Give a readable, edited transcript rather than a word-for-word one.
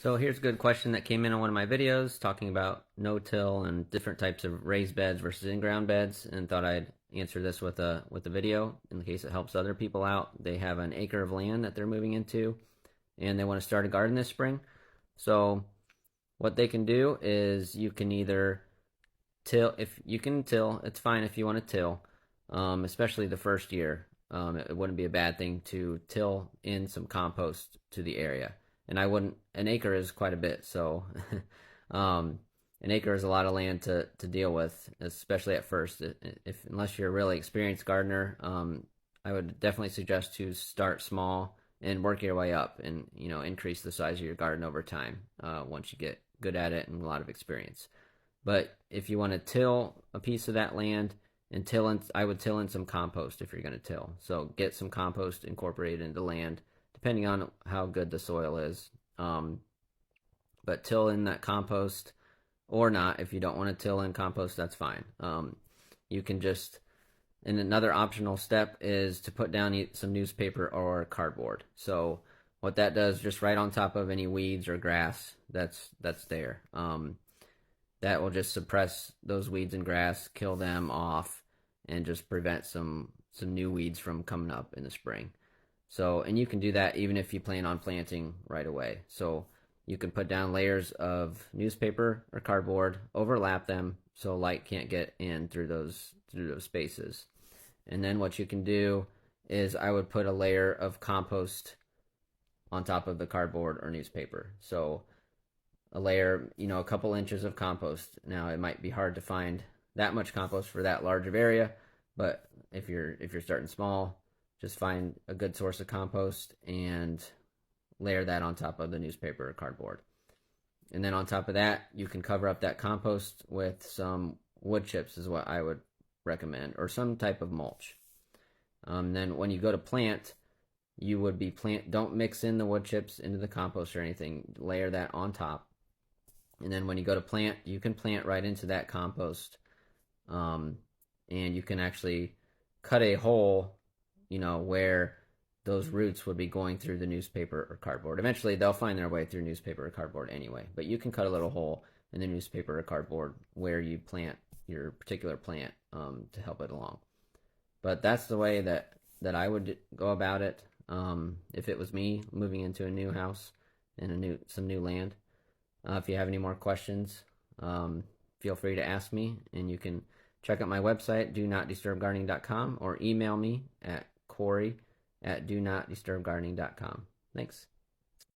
So here's a good question that came in on one of my videos talking about no-till and different types of raised beds versus in-ground beds, and thought I'd answer this with a video in case it helps other people out. They have an acre of land that they're moving into, and they want to start a garden this spring. So what they can do is you can either till, if you can till, it's fine if you want to till, especially the first year. It wouldn't be a bad thing to till in some compost to the area. And I wouldn't, an acre is quite a bit, so an acre is a lot of land to deal with, especially at first. If unless you're a really experienced gardener, I would definitely suggest to start small and work your way up, and increase the size of your garden over time once you get good at it and a lot of experience. But if you want to till a piece of that land and till in, I would till in some compost if you're going to till. So get some compost incorporated into land, depending on how good the soil is. But till in that compost or not. If you don't want to till in compost, that's fine. You can just, and another optional step is to put down some newspaper or cardboard. So what that does, just right on top of any weeds or grass that's there. That will just suppress those weeds and grass, kill them off, and just prevent some new weeds from coming up in the spring. So, and you can do that even if you plan on planting right away. So you can put down layers of newspaper or cardboard, overlap them so light can't get in through those spaces. And then what you can do is I would put a layer of compost on top of the cardboard or newspaper. So a layer, a couple inches of compost. Now it might be hard to find that much compost for that large of area, but if you're starting small, just find a good source of compost and layer that on top of the newspaper or cardboard. And then on top of that, you can cover up that compost with some wood chips is what I would recommend, or some type of mulch. Then when you go to plant, you would be don't mix in the wood chips into the compost or anything. Layer that on top. And then when you go to plant, you can plant right into that compost. And you can actually cut a hole, where those roots would be going through the newspaper or cardboard. Eventually, they'll find their way through newspaper or cardboard anyway. But you can cut a little hole in the newspaper or cardboard where you plant your particular plant to help it along. But that's the way that I would go about it if it was me moving into a new house and some new land. If you have any more questions, feel free to ask me, and you can check out my website, donotdisturbgardening.com, or email me at Corey@donotdisturbgardening.com. Thanks.